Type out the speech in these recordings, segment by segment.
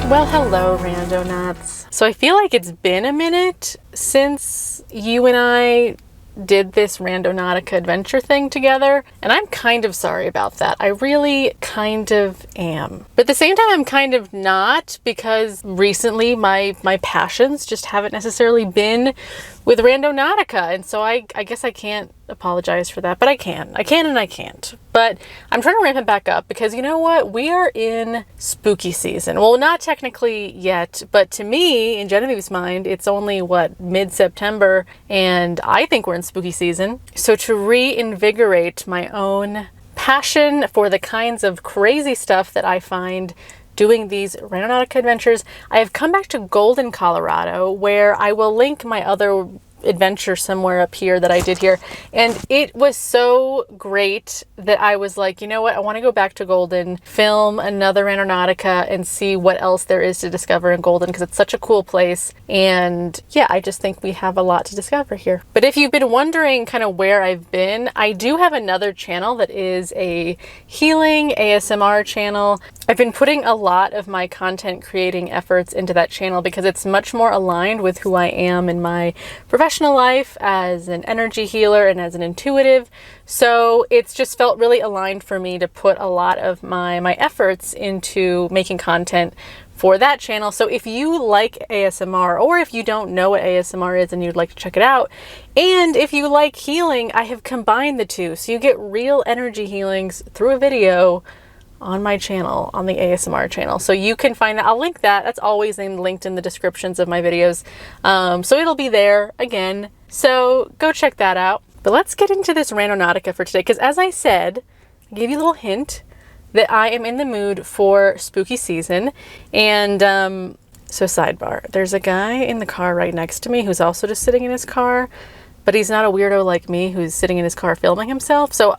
Well, hello, Randonauts. So I feel like it's been a minute since you and I did this Randonautica adventure thing together, and I'm kind of sorry about that. I really kind of am. But at the same time, I'm kind of not, because recently my passions just haven't necessarily been with Randonautica, and so I guess I can't apologize for that, but I can and I can't. But I'm trying to ramp it back up because you know what? We are in spooky season. Well, not technically yet, but to me, in Genevieve's mind, it's only mid-September, and I think we're in spooky season. So to reinvigorate my own passion for the kinds of crazy stuff that I find doing these Randonautica adventures, I have come back to Golden, Colorado, where I will link my other adventure somewhere up here that I did here. And it was so great that I was like, you know what? I want to go back to Golden, film another Randonautica and see what else there is to discover in Golden, because it's such a cool place. And yeah, I just think we have a lot to discover here. But if you've been wondering kind of where I've been, I do have another channel that is a healing ASMR channel. I've been putting a lot of my content creating efforts into that channel because it's much more aligned with who I am in my professional life as an energy healer and as an intuitive. So it's just felt really aligned for me to put a lot of my efforts into making content for that channel. So if you like ASMR, or if you don't know what ASMR is and you'd like to check it out, and if you like healing, I have combined the two. So you get real energy healings through a video on my channel, on the ASMR channel. So you can find that. I'll link that. That's always linked in the descriptions of my videos. So it'll be there again. So go check that out. But let's get into this Randonautica for today. Because as I said, I gave you a little hint that I am in the mood for spooky season. And so sidebar, there's a guy in the car right next to me who's also just sitting in his car, but he's not a weirdo like me who's sitting in his car filming himself. So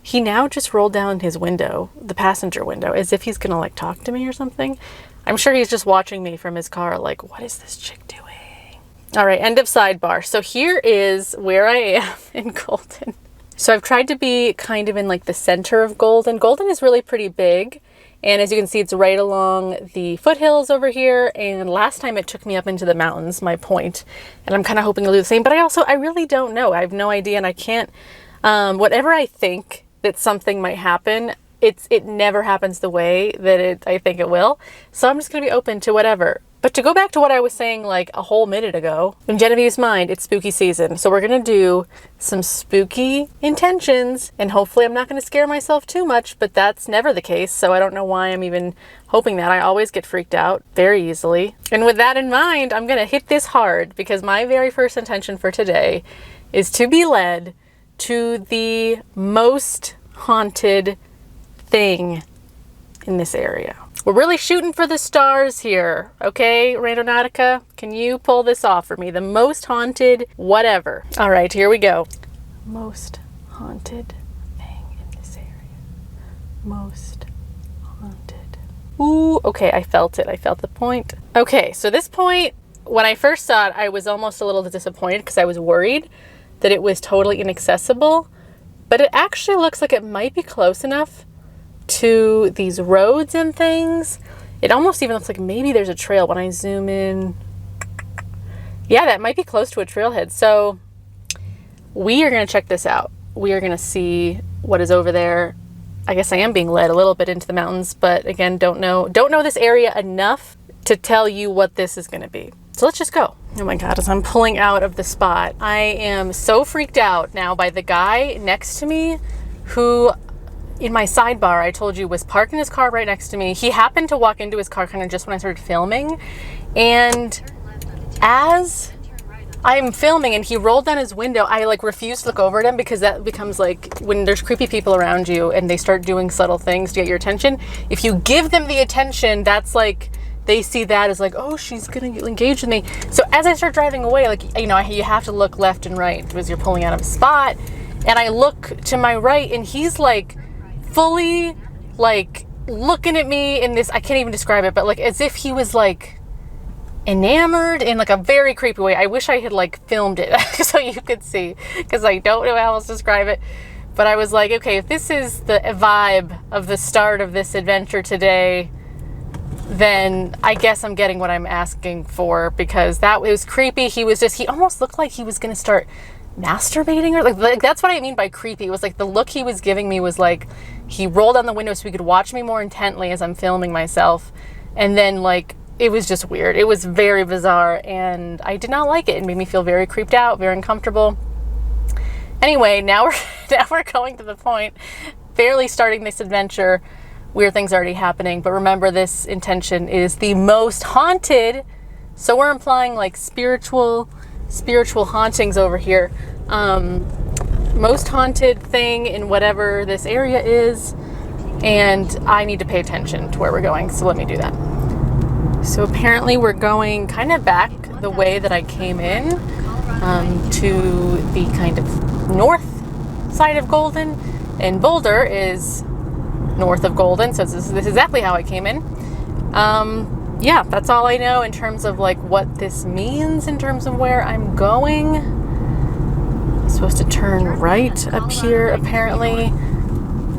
he now just rolled down his window, the passenger window, as if he's gonna like talk to me or something. I'm sure he's just watching me from his car like, what is this chick doing? All right, end of sidebar. So here is where I am in Golden. So I've tried to be kind of in like the center of Golden. Golden is really pretty big. And as you can see, it's right along the foothills over here. And last time it took me up into the mountains, my point. And I'm kind of hoping to do the same, but I really don't know. I have no idea, and I can't, whatever I think that something might happen, it never happens the way that I think it will. So I'm just going to be open to whatever. But to go back to what I was saying like a whole minute ago, in Genevieve's mind, it's spooky season. So we're going to do some spooky intentions, and hopefully I'm not going to scare myself too much, but that's never the case. So I don't know why I'm even hoping that. I always get freaked out very easily. And with that in mind, I'm going to hit this hard, because my very first intention for today is to be led to the most haunted thing in this area. We're really shooting for the stars here, okay, Randonautica? Can you pull this off for me? The most haunted whatever. All right, here we go. Most haunted thing in this area. Most haunted. Ooh, okay, I felt it. I felt the point. Okay, so this point, when I first saw it, I was almost a little disappointed because I was worried that it was totally inaccessible, but it actually looks like it might be close enough to these roads and things. It almost even looks like maybe there's a trail when I zoom in. Yeah, that might be close to a trailhead. So we are going to check this out. We are going to see what is over there. I guess I am being led a little bit into the mountains, but again, don't know this area enough to tell you what this is going to be. So let's just go. Oh my God, as I'm pulling out of the spot, I am so freaked out now by the guy next to me who, in my sidebar, I told you was parking his car right next to me. He happened to walk into his car kind of just when I started filming. And as I'm filming and he rolled down his window, I like refused to look over at him, because that becomes like when there's creepy people around you and they start doing subtle things to get your attention. If you give them the attention, that's like, they see that as like, oh, she's gonna engage with me. So as I start driving away, like, you know, you have to look left and right as you're pulling out of a spot. And I look to my right and he's like fully like looking at me in this, I can't even describe it, but like as if he was like enamored in like a very creepy way. I wish I had like filmed it so you could see, because I don't know how else to describe it. But I was like, okay, if this is the vibe of the start of this adventure today, then I guess I'm getting what I'm asking for, because it was creepy. He almost looked like he was going to start masturbating, or like that's what I mean by creepy. It was like the look he was giving me was like he rolled down the window so he could watch me more intently as I'm filming myself. And then like, it was just weird. It was very bizarre, and I did not like it. It made me feel very creeped out, very uncomfortable. Anyway, now we're going to the point, barely starting this adventure. Weird things already happening, but remember, this intention is the most haunted. So we're implying like spiritual hauntings over here. Most haunted thing in whatever this area is, and I need to pay attention to where we're going. So let me do that. So apparently we're going kind of back the way that I came in, to the kind of north side of Golden, and Boulder is north of Golden, so this is exactly how I came in. Yeah, that's all I know in terms of like what this means in terms of where I'm going. I'm supposed to turn right up here, apparently.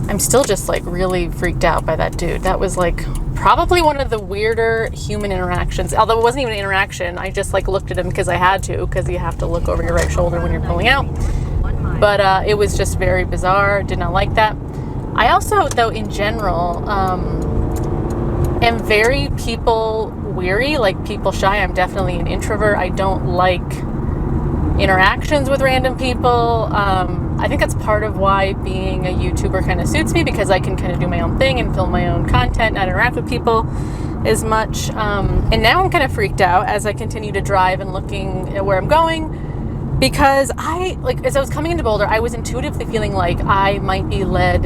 I'm still just like really freaked out by that dude. That was like probably one of the weirder human interactions, although it wasn't even an interaction. I just like looked at him because I had to, because you have to look over your right shoulder when you're pulling out. But it was just very bizarre. Did not like that. I also, though, in general, am very people weary, like people shy. I'm definitely an introvert. I don't like interactions with random people. I think that's part of why being a YouTuber kind of suits me, because I can kind of do my own thing and film my own content, not interact with people as much. And now I'm kind of freaked out as I continue to drive and looking at where I'm going, because as I was coming into Boulder, I was intuitively feeling like I might be led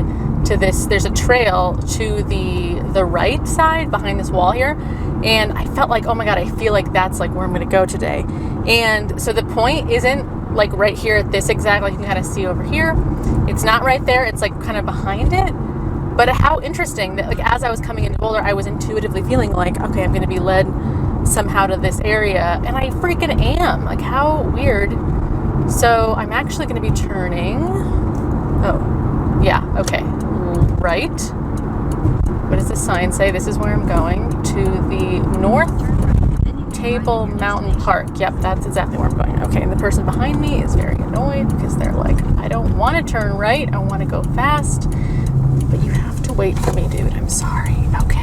to this. There's a trail to the right side behind this wall here, and I felt like, oh my god, I feel like that's like where I'm going to go today. And so the point isn't like right here at this exact, like you can kind of see over here, it's not right there, it's like kind of behind it. But how interesting that, like, as I was coming into Boulder, I was intuitively feeling like, okay, I'm going to be led somehow to this area, and I freaking am. Like, how weird. So I'm actually going to be turning, oh yeah, okay, right. What does this sign say? This is where I'm going, to the North Table Mountain Park. Yep, that's exactly where I'm going. Okay, and the person behind me is very annoyed because they're like, I don't want to turn right, I want to go fast, but you have to wait for me, dude. I'm sorry. Okay.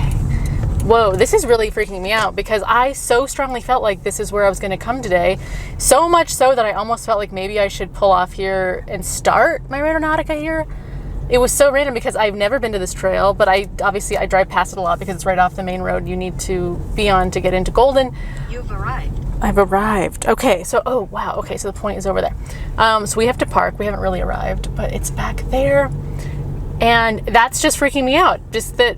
Whoa, this is really freaking me out, because I so strongly felt like this is where I was going to come today. So much so that I almost felt like maybe I should pull off here and start my Randonautica here. It was so random because I've never been to this trail, but I drive past it a lot because it's right off the main road you need to be on to get into Golden. You've arrived. I've arrived. Okay, so, oh wow, okay, so the point is over there. So we have to park. We haven't really arrived, but it's back there. And that's just freaking me out. Just that,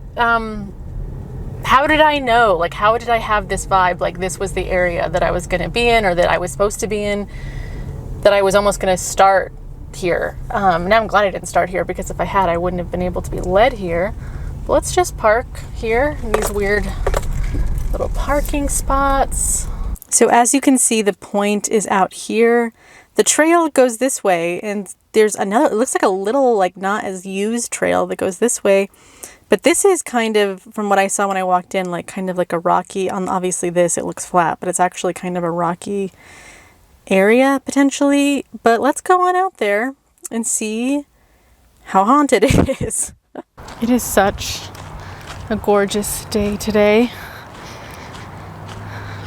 how did I know? Like, how did I have this vibe? Like, this was the area that I was going to be in, or that I was supposed to be in, that I was almost going to start here. Now I'm glad I didn't start here, because if I had, I wouldn't have been able to be led here. But let's just park here in these weird little parking spots. So as you can see, the point is out here. The trail goes this way, and there's another, it looks like a little, like, not as used trail that goes this way. But this is kind of, from what I saw when I walked in, like kind of like a rocky, obviously this, it looks flat, but it's actually kind of a rocky area potentially. But let's go on out there and see how haunted it is. It is such a gorgeous day today.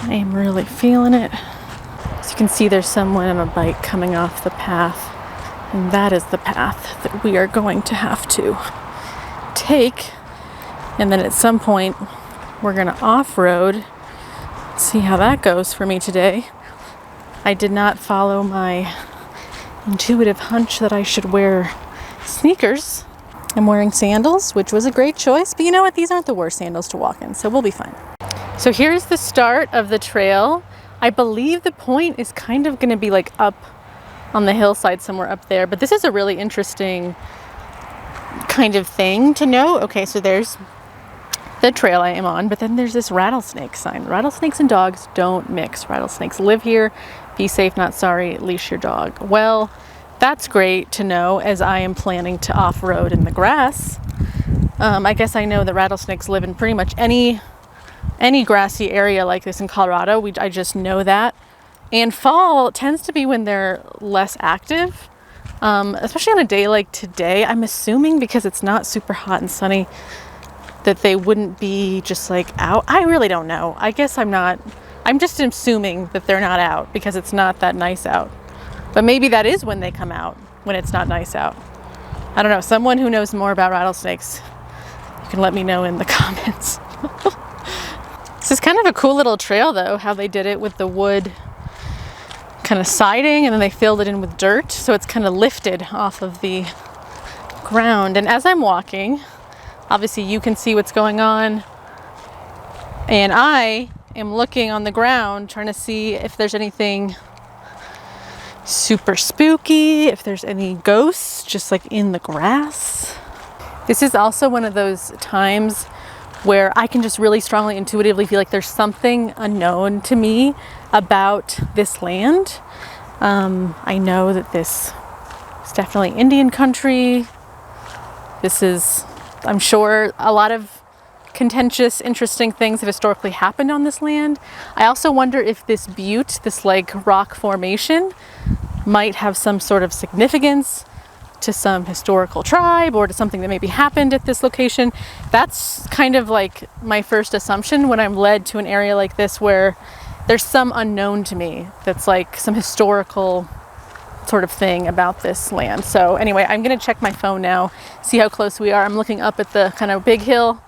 I am really feeling it. As you can see, there's someone on a bike coming off the path, and that is the path that we are going to have to take. And then at some point we're gonna off-road. See how that goes for me today. I did not follow my intuitive hunch that I should wear sneakers. I'm wearing sandals, which was a great choice, but you know what? These aren't the worst sandals to walk in, so we'll be fine. So here's the start of the trail. I believe the point is kind of gonna be like up on the hillside somewhere up there, but this is a really interesting kind of thing to know. Okay, so there's the trail I am on, but then there's this rattlesnake sign. Rattlesnakes and dogs don't mix. Rattlesnakes live here. Be safe, not sorry. Leash your dog. Well, that's great to know, as I am planning to off-road in the grass. I guess I know that rattlesnakes live in pretty much any any grassy area like this in Colorado. I just know that. And fall tends to be when they're less active, especially on a day like today. I'm assuming because it's not super hot and sunny that they wouldn't be just like out. I really don't know. I guess I'm just assuming that they're not out because it's not that nice out. But maybe that is when they come out, when it's not nice out. I don't know. Someone who knows more about rattlesnakes, you can let me know in the comments. This is kind of a cool little trail though, how they did it with the wood kind of siding and then they filled it in with dirt. So it's kind of lifted off of the ground. And as I'm walking, obviously you can see what's going on. And I am looking on the ground, trying to see if there's anything super spooky, if there's any ghosts just like in the grass. This is also one of those times where I can just really strongly intuitively feel like there's something unknown to me about this land. I know that this is definitely Indian country. This is, I'm sure, a lot of contentious, interesting things have historically happened on this land. I also wonder if this butte, this like rock formation, might have some sort of significance to some historical tribe or to something that maybe happened at this location. That's kind of like my first assumption when I'm led to an area like this where there's some unknown to me that's like some historical sort of thing about this land. So anyway, I'm gonna check my phone now, see how close we are. I'm looking up at the kind of big hill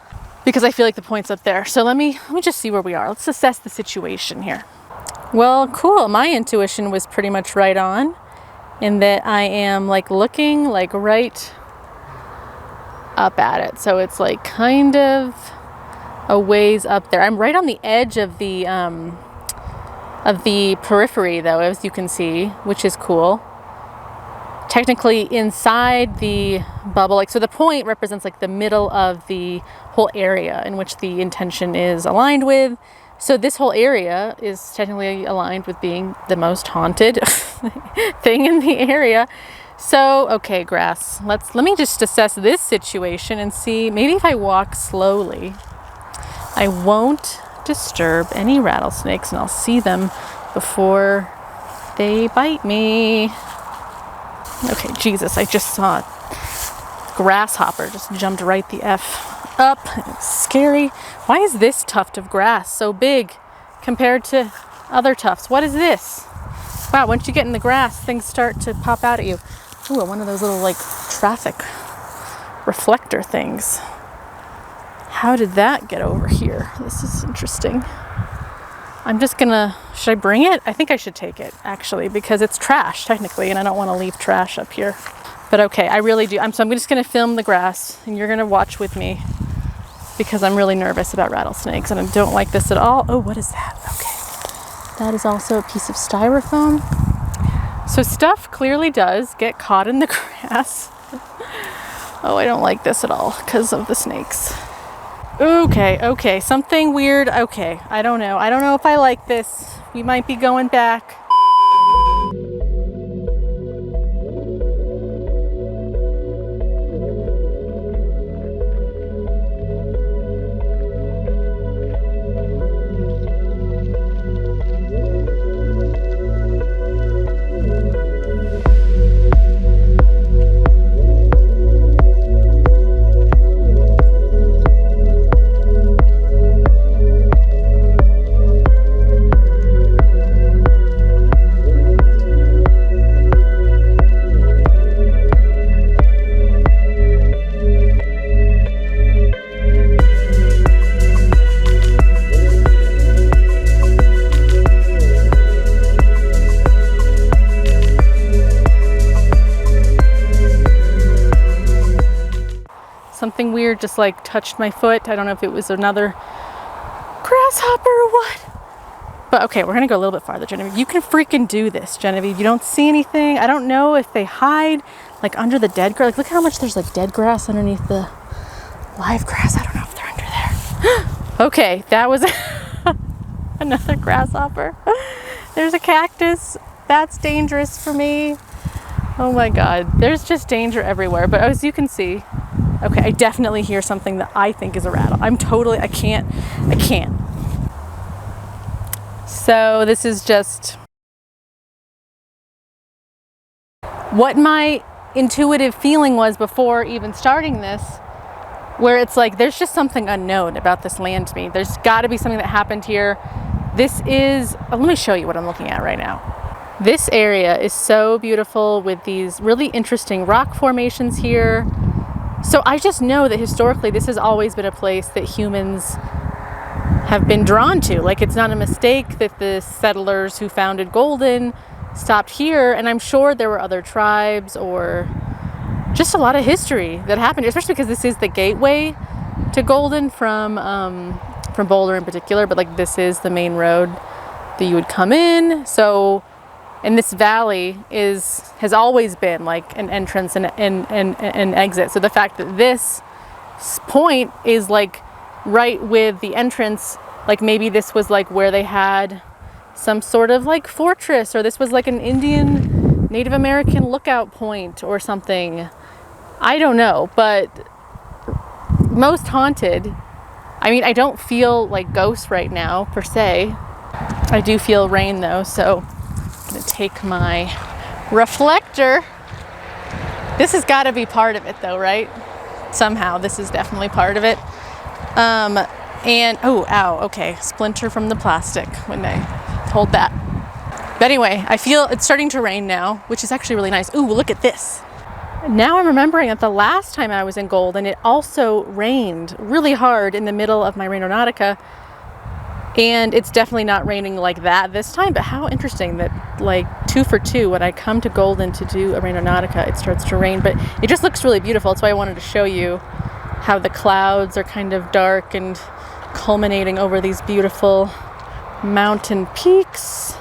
because I feel like the point's up there. So let me just see where we are. Let's assess the situation here. Well, cool. My intuition was pretty much right on, in that I am like looking like right up at it. So it's like kind of a ways up there. I'm right on the edge of the periphery though, as you can see, which is cool. Technically inside the bubble, like, so the point represents like the middle of the whole area in which the intention is aligned with. So this whole area is technically aligned with being the most haunted thing in the area. So, okay, grass, let me just assess this situation and see, maybe if I walk slowly, I won't disturb any rattlesnakes and I'll see them before they bite me. Okay, Jesus, I just saw a grasshopper just jumped right the F up. It's scary. Why is this tuft of grass so big compared to other tufts? What is this? Wow, once you get in the grass, things start to pop out at you. Ooh, one of those little like traffic reflector things. How did that get over here? This is interesting. I'm just gonna, should I bring it? I think I should take it actually, because it's trash technically and I don't want to leave trash up here. But okay, I really do. So I'm just gonna film the grass and you're gonna watch with me because I'm really nervous about rattlesnakes and I don't like this at all. Oh, what is that? Okay. That is also a piece of styrofoam. So stuff clearly does get caught in the grass. Oh, I don't like this at all because of the snakes. Okay, something weird. Okay, I don't know if I like this. We might be going back. Something weird just like touched my foot. I don't know if it was another grasshopper or what. But okay, we're gonna go a little bit farther, Genevieve. You can freaking do this, Genevieve. You don't see anything. I don't know if they hide like under the dead grass. Like, look how much there's like dead grass underneath the live grass. I don't know if they're under there. Okay, that was another grasshopper. There's a cactus. That's dangerous for me. Oh my God, there's just danger everywhere. But as you can see, okay, I definitely hear something that I think is a rattle. I can't. So this is just what my intuitive feeling was before even starting this, where it's like there's just something unknown about this land to me. There's got to be something that happened here. This is, let me show you what I'm looking at right now. This area is so beautiful with these really interesting rock formations here. So I just know that historically this has always been a place that humans have been drawn to. Like, it's not a mistake that the settlers who founded Golden stopped here, and I'm sure there were other tribes or just a lot of history that happened, especially because this is the gateway to Golden from Boulder in particular, but like this is the main road that you would come in. So, and this valley has always been like an entrance and an exit. So the fact that this point is like right with the entrance, like maybe this was like where they had some sort of like fortress, or this was like an Indian Native American lookout point or something. I don't know, but most haunted. I mean, I don't feel like ghosts right now per se. I do feel rain though, so I'm gonna take my reflector. This has got to be part of it though, right? Somehow this is definitely part of it. And oh, ow, okay, splinter from the plastic when I hold that. But anyway, I feel it's starting to rain now, which is actually really nice. Ooh, look at this. Now I'm remembering that the last time I was in Golden, it also rained really hard in the middle of my Randonautica. And it's definitely not raining like that this time, but how interesting that like 2 for 2, when I come to Golden to do a Randonautica, it starts to rain, but it just looks really beautiful. That's why I wanted to show you how the clouds are kind of dark and culminating over these beautiful mountain peaks.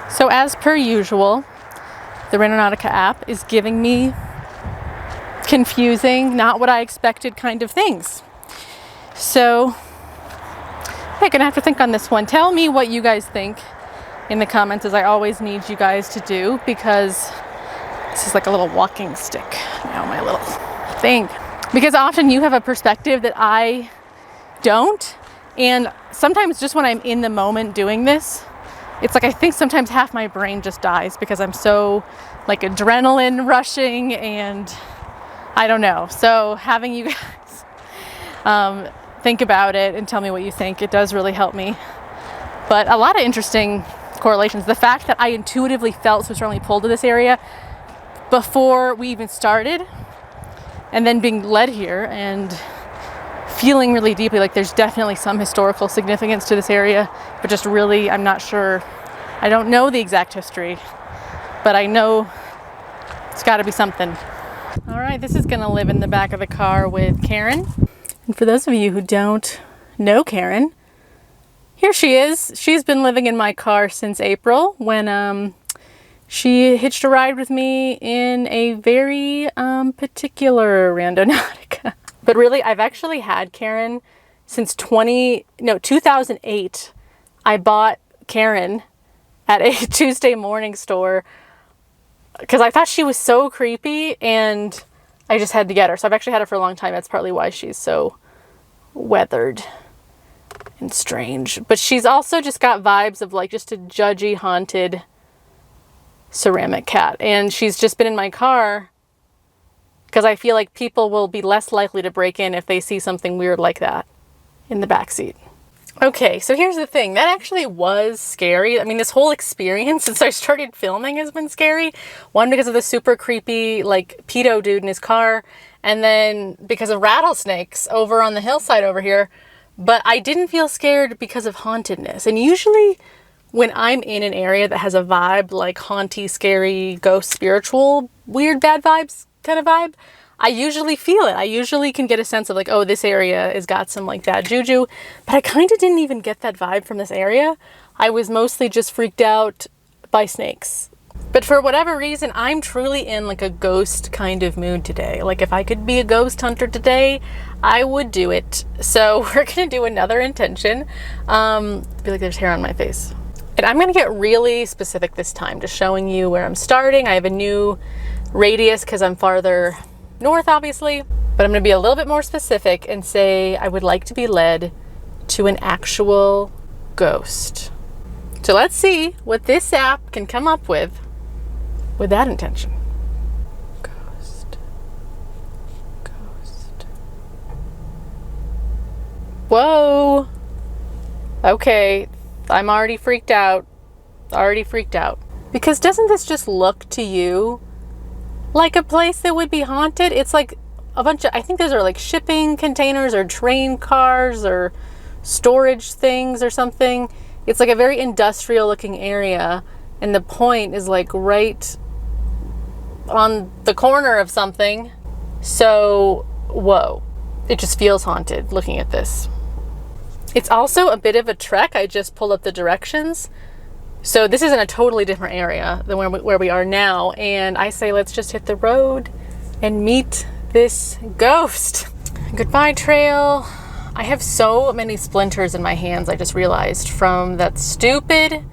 So as per usual, the Randonautica app is giving me confusing, not what I expected kind of things. So I'm gonna have to think on this one. Tell me what you guys think in the comments, as I always need you guys to do, because this is like a little walking stick now, my little thing. Because often you have a perspective that I don't, and sometimes just when I'm in the moment doing this, it's like I think sometimes half my brain just dies because I'm so like adrenaline rushing, and I don't know. So having you guys think about it and tell me what you think, it does really help me. But a lot of interesting correlations. The fact that I intuitively felt so strongly pulled to this area before we even started, and then being led here and feeling really deeply like there's definitely some historical significance to this area, but just really, I'm not sure. I don't know the exact history, but I know it's got to be something. All right, this is going to live in the back of the car with Karen. And for those of you who don't know Karen, here she is. She's been living in my car since April, when she hitched a ride with me in a very particular Randonautica. But really, I've actually had Karen since 2008. I bought Karen at a Tuesday morning store because I thought she was so creepy, and I just had to get her. So I've actually had her for a long time. That's partly why she's so weathered and strange. But she's also just got vibes of like just a judgy, haunted ceramic cat. And she's just been in my car because I feel like people will be less likely to break in if they see something weird like that in the backseat. Okay, so here's the thing. That actually was scary. I mean, this whole experience since I started filming has been scary. One, because of the super creepy, like, pedo dude in his car. And then because of rattlesnakes over on the hillside over here. But I didn't feel scared because of hauntedness. And usually when I'm in an area that has a vibe like haunty, scary, ghost, spiritual, weird, bad vibes kind of vibe, I usually feel it. I usually can get a sense of like, oh, this area has got some like bad juju, but I kind of didn't even get that vibe from this area. I was mostly just freaked out by snakes. But for whatever reason, I'm truly in like a ghost kind of mood today. Like if I could be a ghost hunter today, I would do it. So we're gonna do another intention. I feel like there's hair on my face. And I'm gonna get really specific this time, just showing you where I'm starting. I have a new radius because I'm farther north, obviously, but I'm going to be a little bit more specific and say I would like to be led to an actual ghost. So let's see what this app can come up with that intention. Ghost. Whoa. Okay, I'm already freaked out. Because doesn't this just look to you like a place that would be haunted? It's like a bunch of, I think those are like shipping containers or train cars or storage things or something. It's like a very industrial looking area, and the point is like right on the corner of something. So, whoa, it just feels haunted looking at this. It's also a bit of a trek. I just pulled up the directions. So this is in a totally different area than where we are now. And I say, let's just hit the road and meet this ghost. Goodbye, trail. I have so many splinters in my hands, I just realized, from that stupid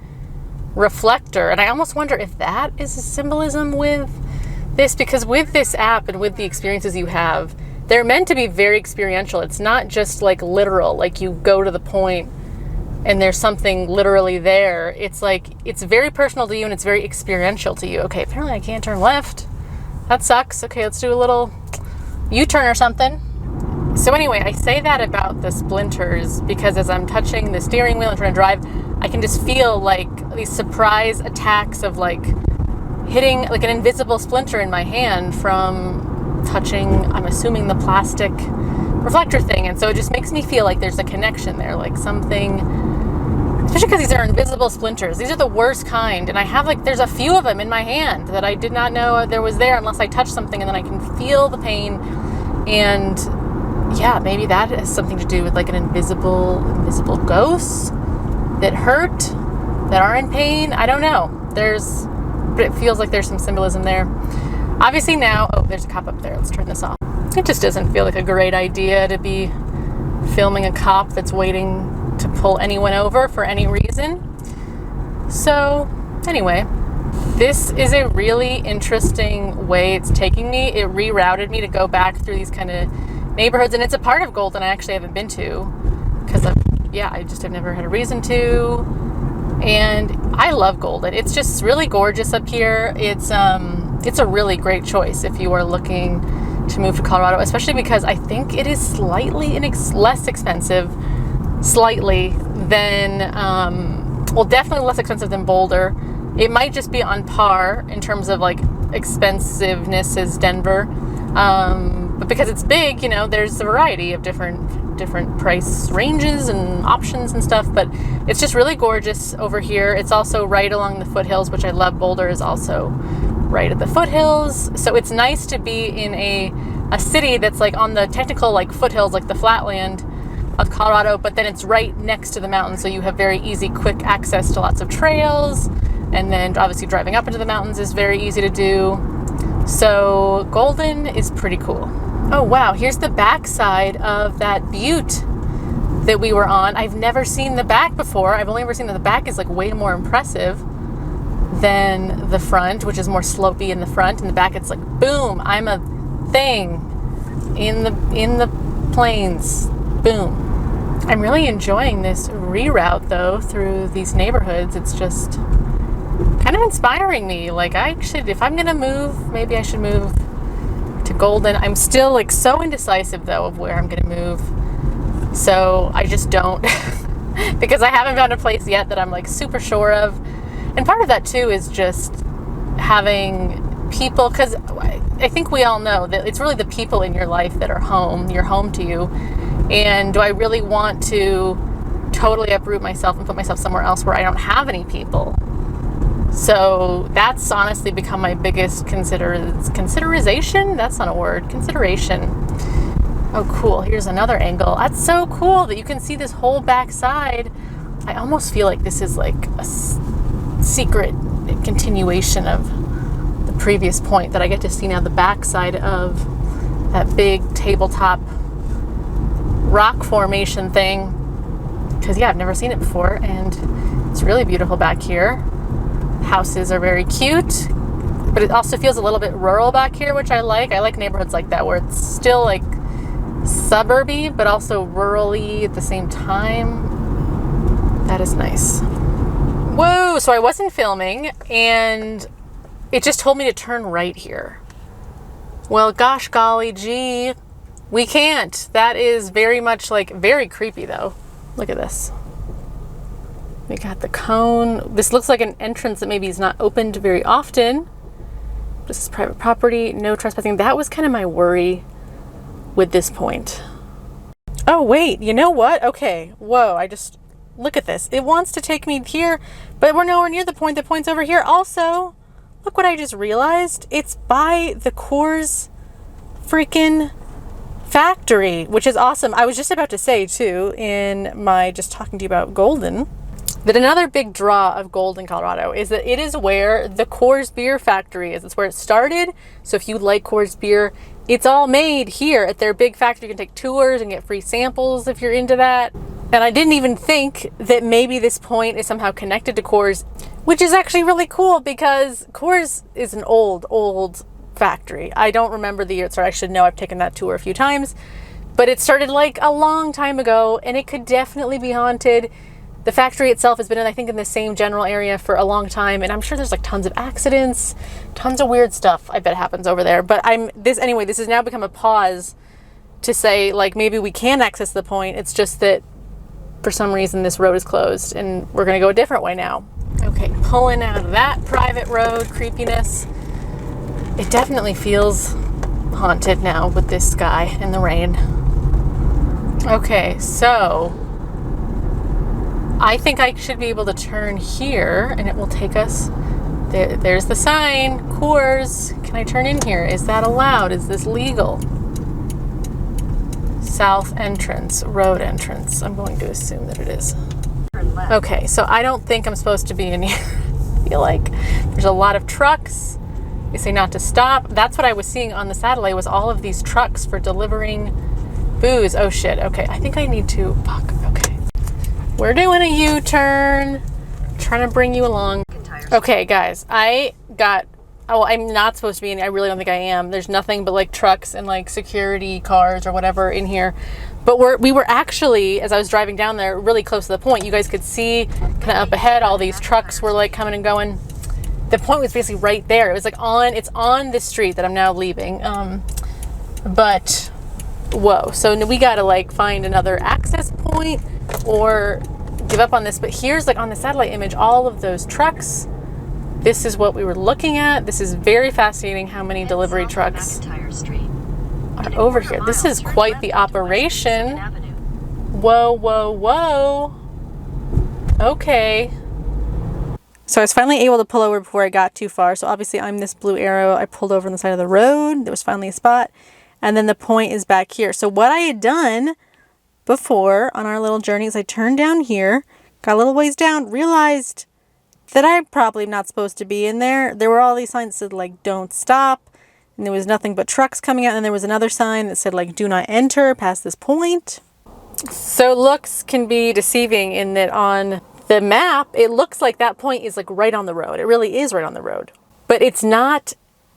reflector. And I almost wonder if that is a symbolism with this, because with this app and with the experiences you have, they're meant to be very experiential. It's not just like literal, like you go to the point and there's something literally there. It's like, it's very personal to you and it's very experiential to you. Okay, apparently I can't turn left. That sucks. Okay, let's do a little U-turn or something. So anyway, I say that about the splinters because as I'm touching the steering wheel and trying to drive, I can just feel like these surprise attacks of like hitting like an invisible splinter in my hand from touching, I'm assuming, the plastic reflector thing. And so it just makes me feel like there's a connection there, like something, especially because these are invisible splinters. These are the worst kind. And I have like, there's a few of them in my hand that I did not know there was there unless I touch something, and then I can feel the pain. And yeah, maybe that has something to do with like an invisible ghosts that hurt, that are in pain. I don't know. But it feels like there's some symbolism there. Obviously now, oh, there's a cop up there. Let's turn this off. It just doesn't feel like a great idea to be filming a cop that's waiting to pull anyone over for any reason. So anyway, this is a really interesting way it's taking me. It rerouted me to go back through these kind of neighborhoods, and it's a part of Golden I actually haven't been to because I just have never had a reason to. And I love Golden. It's just really gorgeous up here. It's a really great choice if you are looking to move to Colorado, especially because I think it is slightly less expensive, than, definitely less expensive than Boulder. It might just be on par in terms of like expensiveness as Denver. But because it's big, there's a variety of different price ranges and options and stuff, but it's just really gorgeous over here. It's also right along the foothills, which I love. Boulder is also right at the foothills. So it's nice to be in a city that's like on the technical like foothills, like the flatland of Colorado, but then it's right next to the mountains. So you have very easy, quick access to lots of trails. And then obviously driving up into the mountains is very easy to do. So Golden is pretty cool. Oh wow, here's the back side of that butte that we were on. I've never seen the back before. I've only ever seen that the back is like way more impressive than the front, which is more slopey in the front. In the back it's like, boom, I'm a thing in the plains. Boom. I'm really enjoying this reroute though through these neighborhoods. It's just kind of inspiring me. Like if I'm gonna move, maybe I should move to Golden. I'm still like so indecisive though of where I'm gonna move. So I just don't because I haven't found a place yet that I'm like super sure of. And part of that too is just having people, because I think we all know that it's really the people in your life that are home. You're home to you. And do I really want to totally uproot myself and put myself somewhere else where I don't have any people? So that's honestly become my biggest consideration. That's not a word. Consideration. Oh, cool. Here's another angle. That's so cool that you can see this whole back side. I almost feel like this is like a secret continuation of the previous point, that I get to see now the back side of that big tabletop rock formation thing. Because I've never seen it before, and it's really beautiful back here. Houses are very cute, but it also feels a little bit rural back here, which I like. I like neighborhoods like that where it's still like suburby but also rurally at the same time. That is nice. Whoa, so I wasn't filming and it just told me to turn right here. Well, gosh golly gee, we can't. That is very much like, very creepy though. Look at this. We got the cone. This looks like an entrance that maybe is not opened very often. This is private property, no trespassing. That was kind of my worry with this point. Oh wait, you know what? Okay, whoa, look at this. It wants to take me here, but we're nowhere near the point. The point's over here. Also, look what I just realized. It's by the Coors freaking factory, which is awesome. I was just about to say too, in my just talking to you about Golden, that another big draw of Golden, Colorado is that it is where the Coors beer factory is. It's where it started. So if you like Coors beer, it's all made here at their big factory. You can take tours and get free samples if you're into that. And I didn't even think that maybe this point is somehow connected to Coors, which is actually really cool because Coors is an old factory. I don't remember the year it started. I should know. I've taken that tour a few times, but it started like a long time ago and it could definitely be haunted. The factory itself has been, I think, in the same general area for a long time, and I'm sure there's like tons of accidents, tons of weird stuff I bet happens over there. But this has now become a pause to say like maybe we can access the point. It's just that for some reason this road is closed and we're gonna go a different way now. Okay, pulling out of that private road creepiness. It definitely feels haunted now with this sky and the rain. Okay, so I think I should be able to turn here and it will take us, there's the sign, Coors. Can I turn in here? Is that allowed? Is this legal? South entrance, road entrance. I'm going to assume that it is. Okay, so I don't think I'm supposed to be in here. I feel like there's a lot of trucks. They say not to stop. That's what I was seeing on the satellite was all of these trucks for delivering booze. Oh shit, okay. I think I need to, okay. We're doing a U-turn, trying to bring you along. Okay, guys, I'm not supposed to be in, I really don't think I am. There's nothing but like trucks and like security cars or whatever in here. But we were actually, as I was driving down there, really close to the point. You guys could see kind of up ahead, all these trucks were like coming and going. The point was basically right there. It was like it's on this street that I'm now leaving. But, whoa. So we gotta like find another access point or give up on this. But here's like on the satellite image, all of those trucks. This is what we were looking at. This is very fascinating how many delivery trucks are over here. This is quite the operation. Whoa, whoa, whoa. Okay. So I was finally able to pull over before I got too far. So obviously I'm this blue arrow. I pulled over on the side of the road. There was finally a spot. And then the point is back here. So what I had done before on our little journey is I turned down here, got a little ways down, realized that I'm probably not supposed to be in there. There were all these signs that said like, don't stop. And there was nothing but trucks coming out. And there was another sign that said like, do not enter past this point. So looks can be deceiving in that on the map, it looks like that point is like right on the road. It really is right on the road, but it's not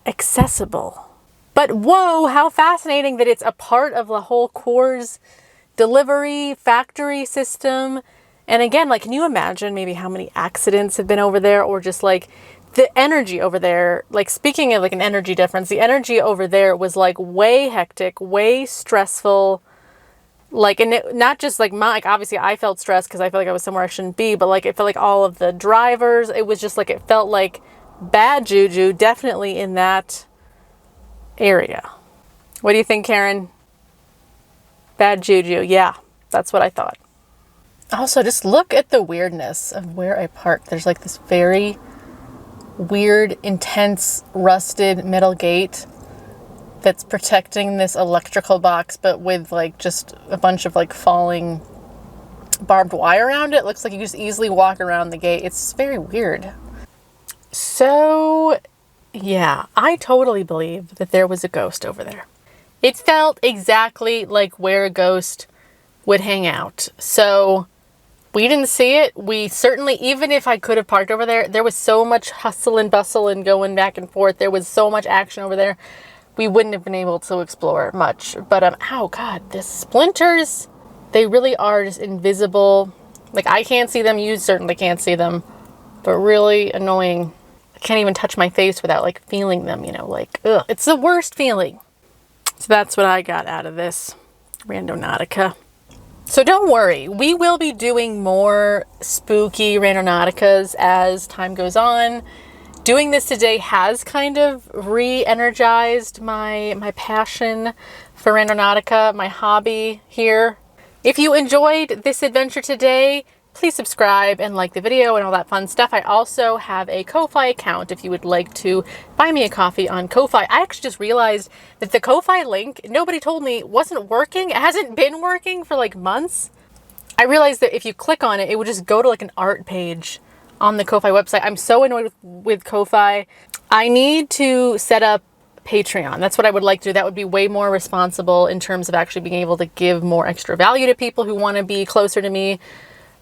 accessible. But whoa, how fascinating that it's a part of the whole Coors delivery factory system. And again, like, can you imagine maybe how many accidents have been over there, or just like the energy over there? Like, speaking of like an energy difference, the energy over there was like way hectic, way stressful. Like, and it, not just like obviously I felt stressed because I felt like I was somewhere I shouldn't be, but like it felt like all of the drivers, it was just like, it felt like bad juju definitely in that area. What do you think, Karen? Bad juju. Yeah, that's what I thought. Also, just look at the weirdness of where I parked. There's like this very weird, intense, rusted metal gate that's protecting this electrical box, but with like just a bunch of like falling barbed wire around it. Looks like you just easily walk around the gate. It's very weird. So yeah, I totally believe that there was a ghost over there. It felt exactly like where a ghost would hang out. So we didn't see it. We certainly, even if I could have parked over there, there was so much hustle and bustle and going back and forth. There was so much action over there. We wouldn't have been able to explore much. But, oh God, the splinters, they really are just invisible. Like, I can't see them. You certainly can't see them. but really annoying. I can't even touch my face without like feeling them, you know, like, ugh. It's the worst feeling. So that's what I got out of this Randonautica. So don't worry, we will be doing more spooky Randonauticas as time goes on. Doing this today has kind of re-energized my passion for Randonautica, my hobby here. If you enjoyed this adventure today, please subscribe and like the video and all that fun stuff. I also have a Ko-Fi account if you would like to buy me a coffee on Ko-Fi. I actually just realized that the Ko-Fi link, nobody told me, wasn't working. It hasn't been working for like months. I realized that if you click on it, it would just go to like an art page on the Ko-Fi website. I'm so annoyed with Ko-Fi. I need to set up Patreon. That's what I would like to do. That would be way more responsible in terms of actually being able to give more extra value to people who want to be closer to me.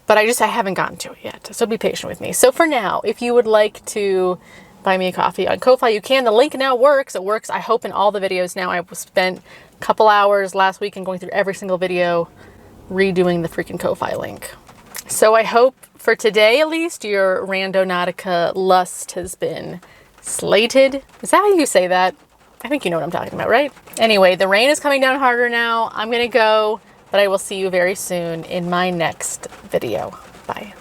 But I haven't gotten to it yet. So be patient with me. So for now, if you would like to buy me a coffee on Ko-Fi, you can. The link now works. It works, I hope, in all the videos now. I spent a couple hours last week and going through every single video, redoing the freaking Ko-Fi link. So I hope for today, at least, your Randonautica lust has been slated. Is that how you say that? I think you know what I'm talking about, right? Anyway, the rain is coming down harder now. I'm gonna go. But I will see you very soon in my next video. Bye.